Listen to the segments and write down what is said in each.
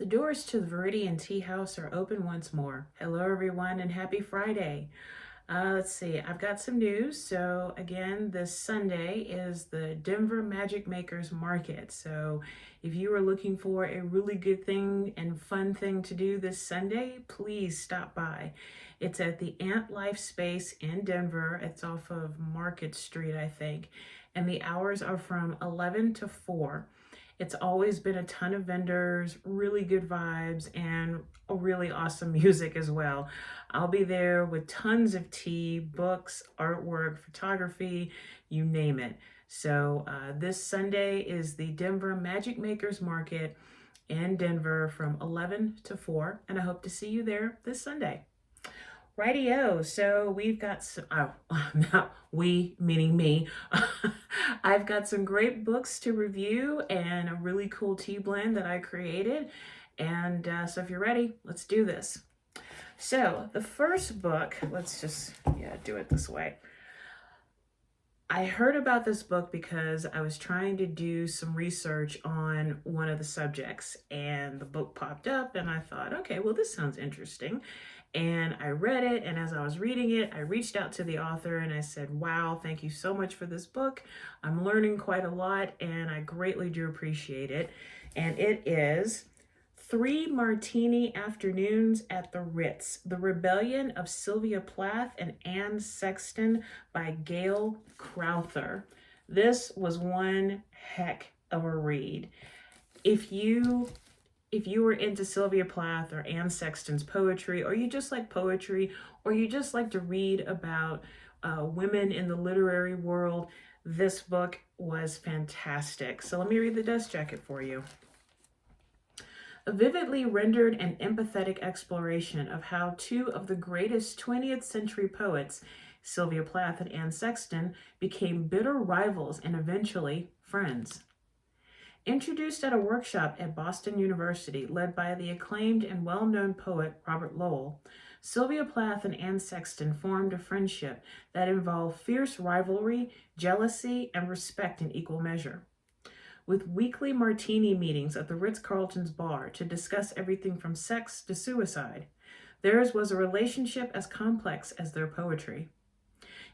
The doors to the Viridian Tea House are open once more. Hello, everyone, and happy Friday. Let's see, I've got some news. So, again, this Sunday is the Denver Magic Makers Market. So, if you are looking for a really good thing and fun thing to do this Sunday, please stop by. It's at the Ant Life Space in Denver. It's off of Market Street, I think. And the hours are from 11 to 4. It's always been a ton of vendors, really good vibes, and a really awesome music as well. I'll be there with tons of tea, books, artwork, photography, you name it. So this Sunday is the Denver Magic Makers Market in Denver from 11 to 4, and I hope to see you there this Sunday. Rightio, so we've got some, not we, meaning me. I've got some great books to review and a really cool tea blend that I created. And so if you're ready, let's do this. So the first book, let's just, do it this way. I heard about this book because I was trying to do some research on one of the subjects and the book popped up and I thought, okay, well, this sounds interesting. And I read it, and as I was reading it, I reached out to the author and I said, wow, thank you so much for this book. I'm learning quite a lot and I greatly do appreciate it. And it is 3 Martini Afternoons at the Ritz, The Rebellion of Sylvia Plath and Anne Sexton by Gail Crowther. This was one heck of a read. If you were into Sylvia Plath or Anne Sexton's poetry, or you just like poetry, or you just like to read about women in the literary world, this book was fantastic. So let me read the dust jacket for you. A vividly rendered and empathetic exploration of how two of the greatest 20th century poets, Sylvia Plath and Anne Sexton, became bitter rivals and eventually friends. Introduced at a workshop at Boston University led by the acclaimed and well-known poet Robert Lowell, Sylvia Plath and Anne Sexton formed a friendship that involved fierce rivalry, jealousy, and respect in equal measure. With weekly martini meetings at the Ritz-Carlton's bar to discuss everything from sex to suicide, theirs was a relationship as complex as their poetry.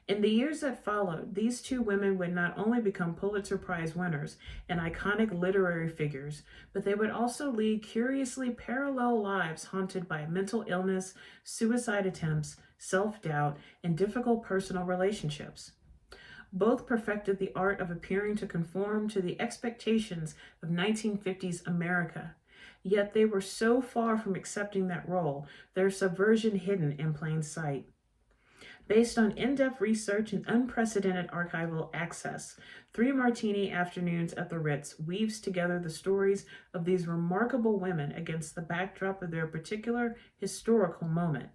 In the years that followed, these two women would not only become Pulitzer Prize winners and iconic literary figures, but they would also lead curiously parallel lives haunted by mental illness, suicide attempts, self-doubt, and difficult personal relationships. Both perfected the art of appearing to conform to the expectations of 1950s America, yet they were so far from accepting that role, their subversion hidden in plain sight. Based on in-depth research and unprecedented archival access, 3 Martini Afternoons at the Ritz weaves together the stories of these remarkable women against the backdrop of their particular historical moment,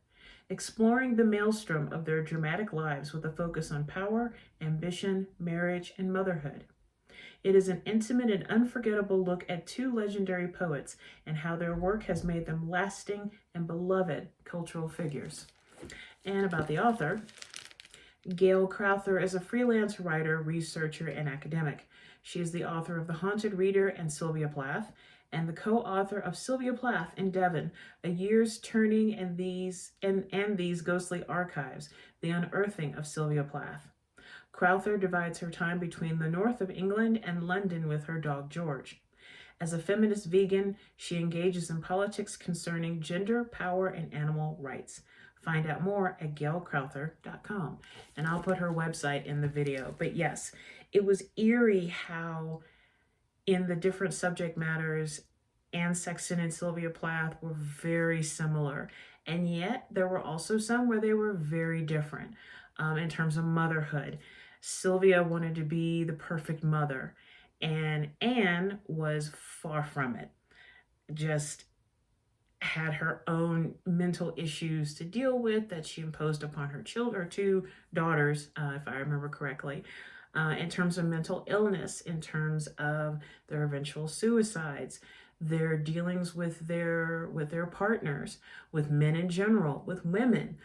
exploring the maelstrom of their dramatic lives with a focus on power, ambition, marriage, and motherhood. It is an intimate and unforgettable look at 2 legendary poets and how their work has made them lasting and beloved cultural figures. And about the author, Gail Crowther is a freelance writer, researcher, and academic. She is the author of The Haunted Reader and Sylvia Plath, and the co-author of Sylvia Plath in Devon, A Year's Turning and These Ghostly Archives, The Unearthing of Sylvia Plath. Crowther divides her time between the north of England and London with her dog George. As a feminist vegan, she engages in politics concerning gender, power, and animal rights. Find out more at gailcrowther.com, and I'll put her website in the video. But yes, it was eerie how in the different subject matters, Anne Sexton and Sylvia Plath were very similar, and yet there were also some where they were very different in terms of motherhood. Sylvia wanted to be the perfect mother, and Anne was far from it. Just had her own mental issues to deal with that she imposed upon her children, or 2 daughters, if I remember correctly, in terms of mental illness, in terms of their eventual suicides, their dealings with their partners, with men in general, with women,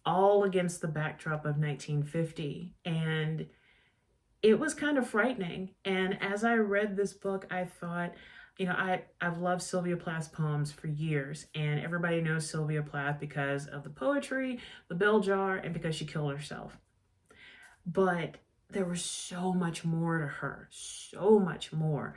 all against the backdrop of 1950. And it was kind of frightening. And as I read this book, I thought, you know, I've loved Sylvia Plath's poems for years, and everybody knows Sylvia Plath because of the poetry, the bell jar, and because she killed herself. But there was so much more to her, so much more.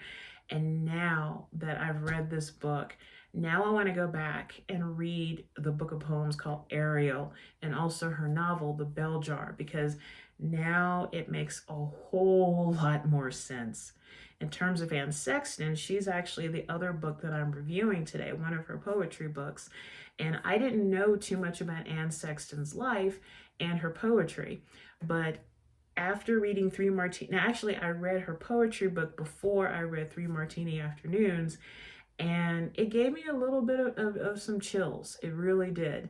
And now that I've read this book, now I want to go back and read the book of poems called Ariel, and also her novel, The Bell Jar, because now it makes a whole lot more sense. In terms of Anne Sexton, she's actually the other book that I'm reviewing today, one of her poetry books. And I didn't know too much about Anne Sexton's life and her poetry, but after reading Three Martini, now actually I read her poetry book before I read Three Martini Afternoons, and it gave me a little bit of some chills. It really did.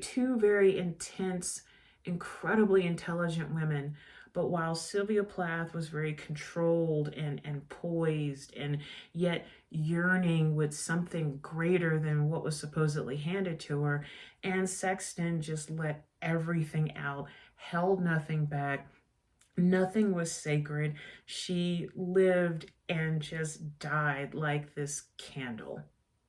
Two very intense, incredibly intelligent women. But while Sylvia Plath was very controlled and poised, and yet yearning with something greater than what was supposedly handed to her, Anne Sexton just let everything out, held nothing back. Nothing was sacred. She lived and just died like this candle.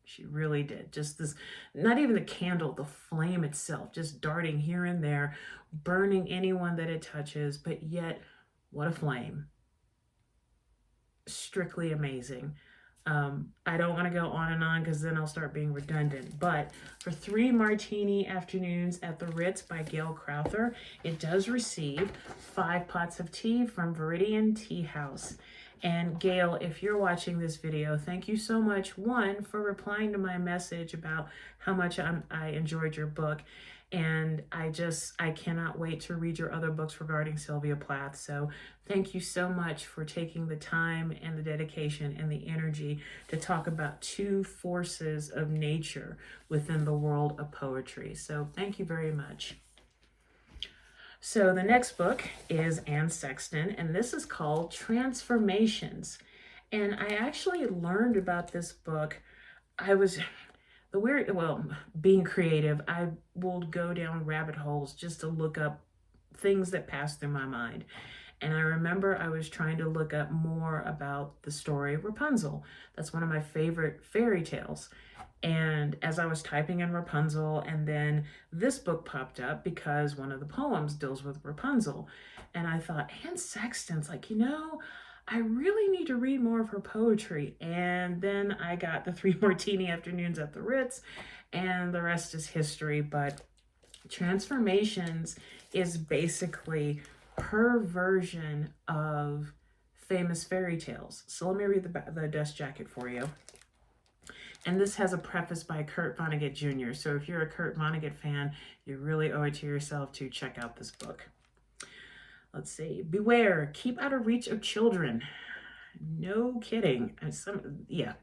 She really did. Just this, not even the candle, the flame itself, just darting here and there, burning anyone that it touches, but yet, what a flame. Strictly amazing. I don't want to go on and on because then I'll start being redundant. But for Three Martini Afternoons at the Ritz by Gail Crowther, it does receive 5 pots of tea from Viridian Tea House. And Gail, if you're watching this video, thank you so much, one, for replying to my message about how much I enjoyed your book. And I cannot wait to read your other books regarding Sylvia Plath. So thank you so much for taking the time and the dedication and the energy to talk about 2 forces of nature within the world of poetry. So thank you very much. So the next book is Anne Sexton, and this is called Transformations. And I actually learned about this book. Being creative, I will go down rabbit holes just to look up things that pass through my mind. And I remember I was trying to look up more about the story of Rapunzel. That's one of my favorite fairy tales. And as I was typing in Rapunzel, and then this book popped up because one of the poems deals with Rapunzel. And I thought, Anne Sexton's like, I really need to read more of her poetry. And then I got the Three Martini Afternoons at the Ritz, and the rest is history. But Transformations is basically her version of famous fairy tales. So let me read the dust jacket for you. And this has a preface by Kurt Vonnegut Jr. So if you're a Kurt Vonnegut fan, you really owe it to yourself to check out this book. Let's see. Beware, keep out of reach of children. No kidding.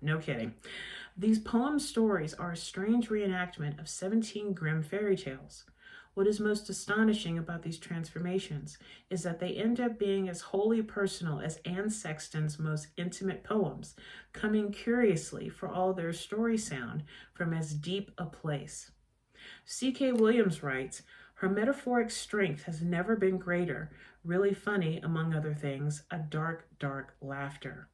No kidding. These poem stories are a strange reenactment of 17 grim fairy tales. What is most astonishing about these transformations is that they end up being as wholly personal as Anne Sexton's most intimate poems, coming curiously, for all their story sound, from as deep a place. C.K. Williams writes, her metaphoric strength has never been greater, really funny, among other things, a dark, dark laughter.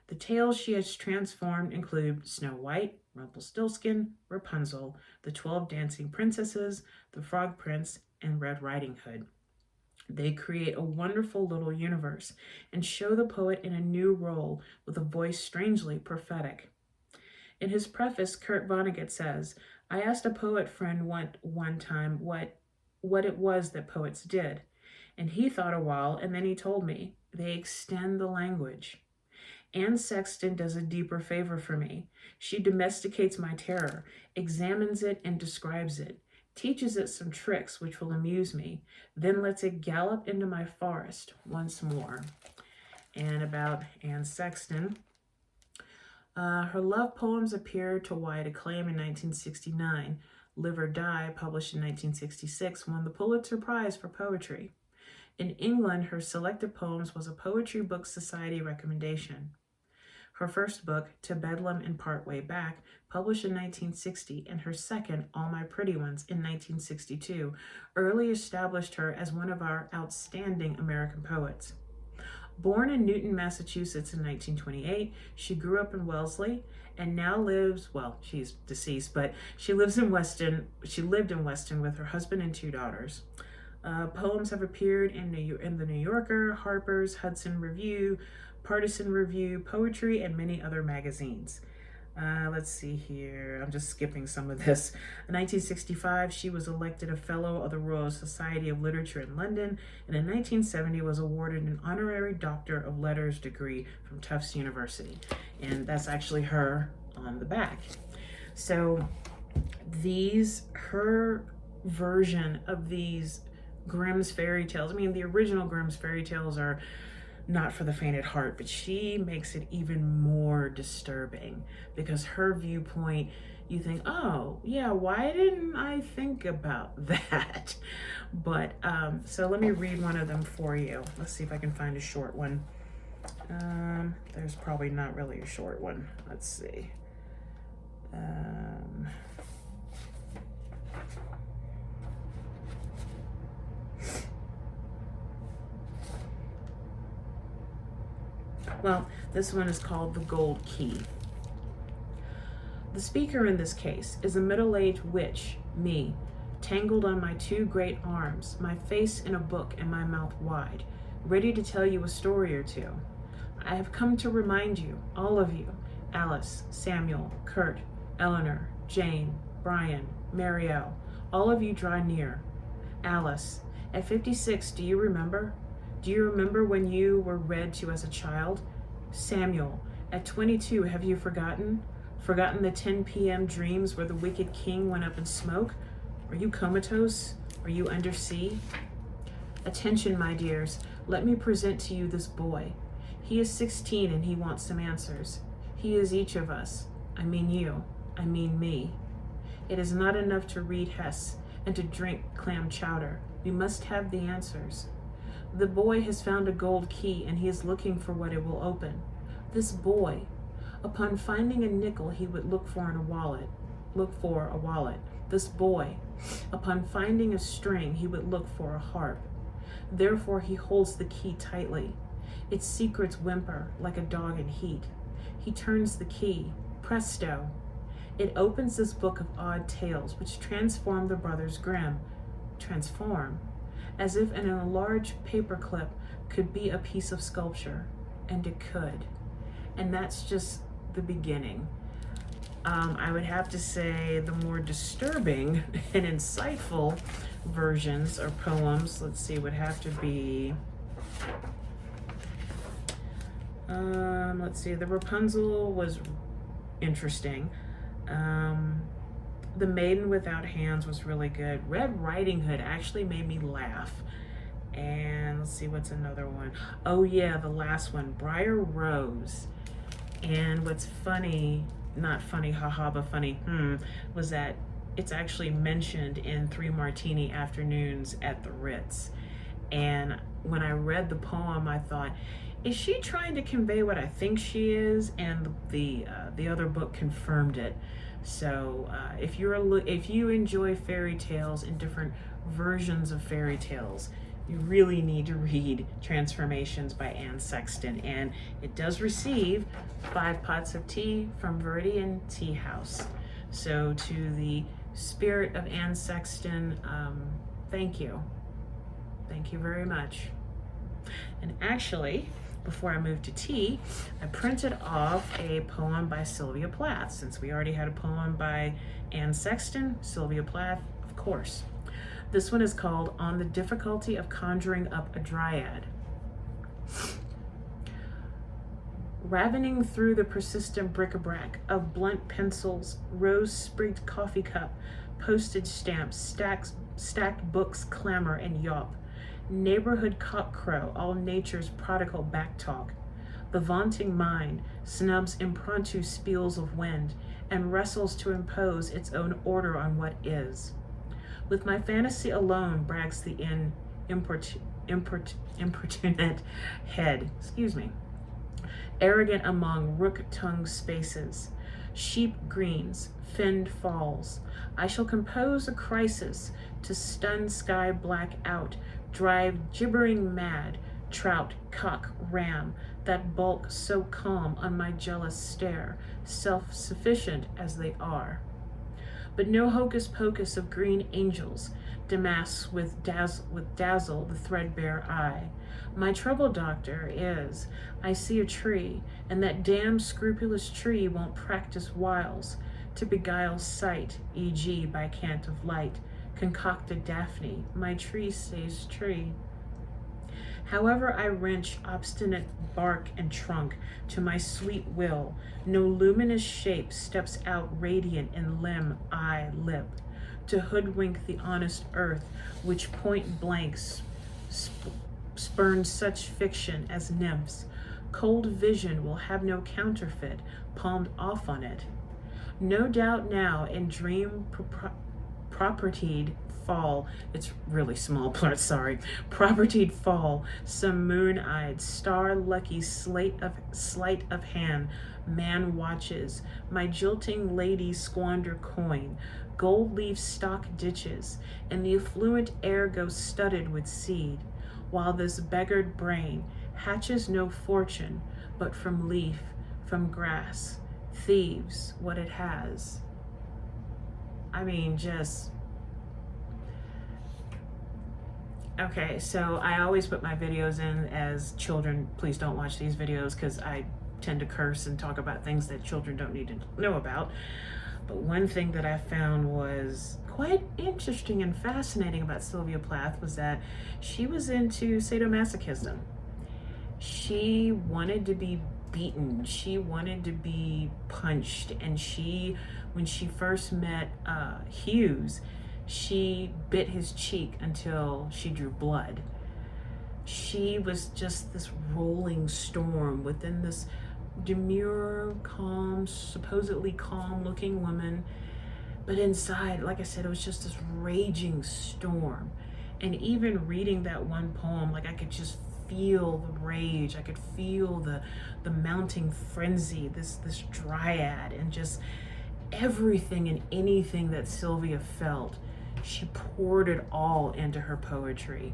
The tales she has transformed include Snow White, Rumpelstiltskin, Rapunzel, the 12 Dancing Princesses, the Frog Prince, and Red Riding Hood. They create a wonderful little universe and show the poet in a new role with a voice strangely prophetic. In his preface, Kurt Vonnegut says, I asked a poet friend one time what it was that poets did, and he thought a while, and then he told me, they extend the language. Anne Sexton does a deeper favor for me. She domesticates my terror, examines it and describes it, teaches it some tricks which will amuse me, then lets it gallop into my forest once more. And about Anne Sexton, her love poems appeared to wide acclaim in 1969. Live or Die, published in 1966, won the Pulitzer Prize for Poetry. In England, her selected poems was a Poetry Book Society recommendation. Her first book, To Bedlam and Part Way Back, published in 1960, and her second, All My Pretty Ones, in 1962, early established her as one of our outstanding American poets. Born in Newton, Massachusetts in 1928, she grew up in Wellesley and now lives, well, she's deceased, but she lives in Weston. She lived in Weston with her husband and 2 daughters. Poems have appeared in the New Yorker, Harper's, Hudson Review, Partisan Review, Poetry, and many other magazines. Let's see here. I'm just skipping some of this. In 1965, she was elected a Fellow of the Royal Society of Literature in London, and in 1970 was awarded an honorary Doctor of Letters degree from Tufts University. And that's actually her on the back. So her version of these Grimm's fairy tales, I mean, the original Grimm's fairy tales are not for the faint at heart, but she makes it even more disturbing because her viewpoint, you think, oh yeah, why didn't I think about that? But so let me read one of them for you. Let's see if I can find a short one. There's probably not really a short one. Let's see. Well, this one is called The Gold Key. The speaker in this case is a middle-aged witch, me, tangled on my 2 great arms, my face in a book and my mouth wide, ready to tell you a story or 2. I have come to remind you, all of you, Alice, Samuel, Kurt, Eleanor, Jane, Brian, Marielle, all of you draw near. Alice, at 56, do you remember? Do you remember when you were read to as a child? Samuel, at 22, have you forgotten? Forgotten the 10 p.m. dreams where the wicked king went up in smoke? Are you comatose? Are you undersea? Attention, my dears. Let me present to you this boy. He is 16 and he wants some answers. He is each of us. I mean you. I mean me. It is not enough to read Hess and to drink clam chowder. We must have the answers. The boy has found a gold key and he is looking for what it will open. This boy, upon finding a nickel he would look for a wallet. This boy, upon finding a string he would look for a harp. Therefore he holds the key tightly. Its secrets whimper like a dog in heat. He turns the key. Presto! It opens this book of odd tales which transform the brothers Grimm. Transform. As if in a large paperclip could be a piece of sculpture, and it could. And that's just the beginning. I would have to say the more disturbing and insightful versions or poems, let's see, would have to be, let's see, the Rapunzel was interesting. The Maiden Without Hands was really good. Red Riding Hood actually made me laugh. And let's see, what's another one? Oh yeah, the last one, Briar Rose. And what's funny, not funny, haha, but funny, was that it's actually mentioned in 3 Martini Afternoons at the Ritz. And when I read the poem, I thought, is she trying to convey what I think she is? And the other book confirmed it. So if you enjoy fairy tales and different versions of fairy tales, you really need to read Transformations by Anne Sexton. And it does receive 5 pots of tea from Viridian Tea House. So to the spirit of Anne Sexton, thank you. Thank you very much. And actually, before I moved to tea, I printed off a poem by Sylvia Plath. Since we already had a poem by Anne Sexton, Sylvia Plath, of course. This one is called On the Difficulty of Conjuring Up a Dryad. Ravening through the persistent bric-a-brac of blunt pencils, rose-sprigged coffee cup, postage stamps, stacked books clamor and yawp. Neighborhood cockcrow, all nature's prodigal backtalk. The vaunting mind snubs impromptu spiels of wind and wrestles to impose its own order on what is. With my fantasy alone, brags the importunate head, arrogant among rook-tongued spaces, sheep greens, finned falls. I shall compose a crisis to stun sky black out, drive gibbering mad, trout, cock, ram, that bulk so calm on my jealous stare, self-sufficient as they are. But no hocus pocus of green angels damasks with dazzle the threadbare eye. My trouble, doctor, is I see a tree, and that damned scrupulous tree won't practice wiles to beguile sight, e.g. by cant of light, concocted Daphne, my tree stays tree. However I wrench obstinate bark and trunk to my sweet will, no luminous shape steps out radiant in limb, eye, lip, to hoodwink the honest earth, which point blanks spurns such fiction as nymphs. Cold vision will have no counterfeit, palmed off on it. No doubt now in dream propertied fall, it's really small part, sorry, propertied fall, some moon-eyed, star-lucky sleight of hand, man watches, my jilting lady squander coin, gold leaf stock ditches, and the affluent air goes studded with seed, while this beggared brain hatches no fortune, but from leaf, from grass, thieves what it has. I mean, just... Okay, so I always put my videos in as children. Please don't watch these videos because I tend to curse and talk about things that children don't need to know about. But one thing that I found was quite interesting and fascinating about Sylvia Plath was that she was into sadomasochism. She wanted to be beaten. She wanted to be punched. And when she first met Hughes, she bit his cheek until she drew blood. She was just this rolling storm within this demure, calm, supposedly calm looking woman. But inside, like I said, it was just this raging storm. And even reading that one poem, like I could just feel the rage. I could feel the mounting frenzy, this dryad, and just everything and anything that Sylvia felt. She poured it all into her poetry.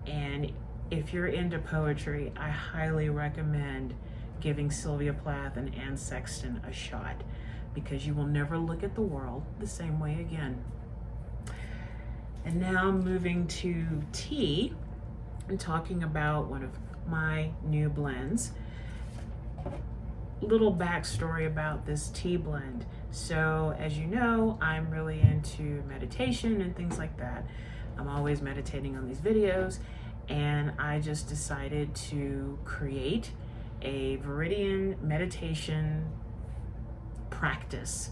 And if you're into poetry, I highly recommend giving Sylvia Plath and Anne Sexton a shot, because you will never look at the world the same way again. And now moving to tea and talking about one of my new blends. Little backstory about this tea blend. So as you know, I'm really into meditation and things like that. I'm always meditating on these videos, and I just decided to create a Viridian meditation practice.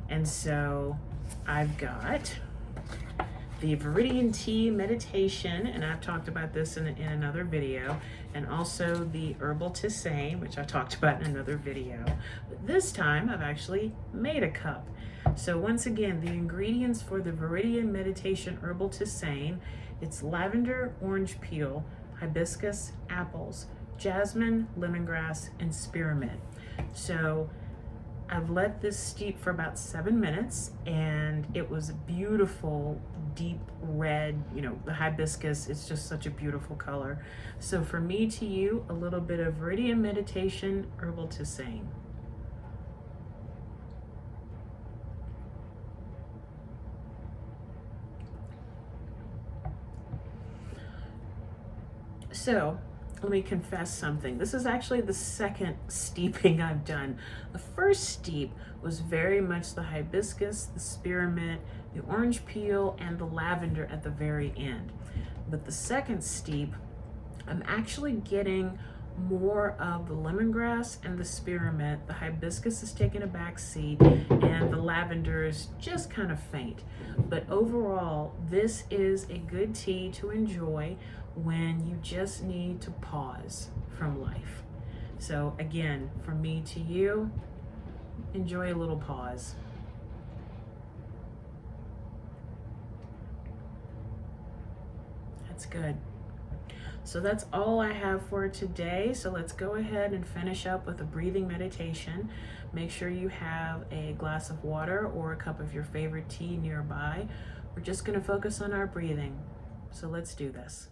And so I've got the Viridian tea meditation, and I've talked about this in another video, and also the herbal tisane, which I talked about in another video. But this time I've actually made a cup. So once again, the ingredients for the Viridian meditation herbal tisane, it's lavender, orange peel, hibiscus, apples, jasmine, lemongrass, and spearmint. So I've let this steep for about 7 minutes, and it was a beautiful deep red, the hibiscus, it's just such a beautiful color. So for me to you, a little bit of Viridian meditation herbal tisane. So let me confess something. This is actually the second steeping I've done. The first steep was very much the hibiscus, the spearmint, the orange peel, and the lavender at the very end. But the second steep, I'm actually getting more of the lemongrass and the spearmint. The hibiscus is taking a back seat, and the lavender is just kind of faint. But overall, this is a good tea to enjoy when you just need to pause from life. So again, from me to you, enjoy a little pause. That's good. So that's all I have for today. So let's go ahead and finish up with a breathing meditation. Make sure you have a glass of water or a cup of your favorite tea nearby. We're just going to focus on our breathing. So let's do this.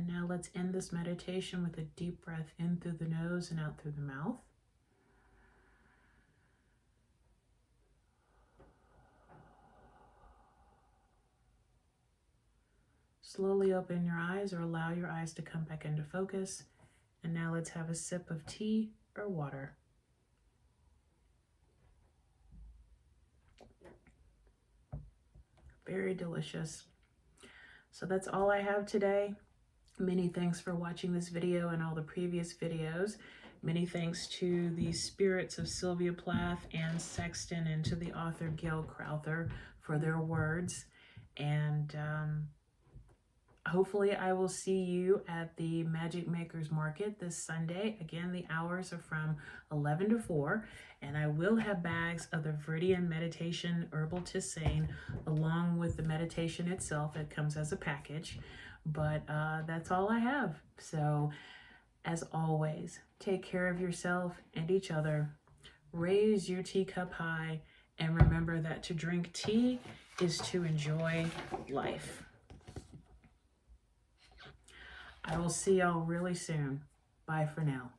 And now let's end this meditation with a deep breath in through the nose and out through the mouth. Slowly open your eyes or allow your eyes to come back into focus. And now let's have a sip of tea or water. Very delicious. So that's all I have today. Many thanks for watching this video and all the previous videos. Many thanks to the spirits of Sylvia Plath and Sexton, and to the author Gail Crowther for their words. And hopefully I will see you at the Magic Makers Market this Sunday. Again, the hours are from 11 to 4, and I will have bags of the Viridian Meditation Herbal Tisane along with the meditation itself. It comes as a package, but that's all I have. So as always, take care of yourself and each other. Raise your teacup high, and remember that to drink tea is to enjoy life. I will see y'all really soon. Bye for now.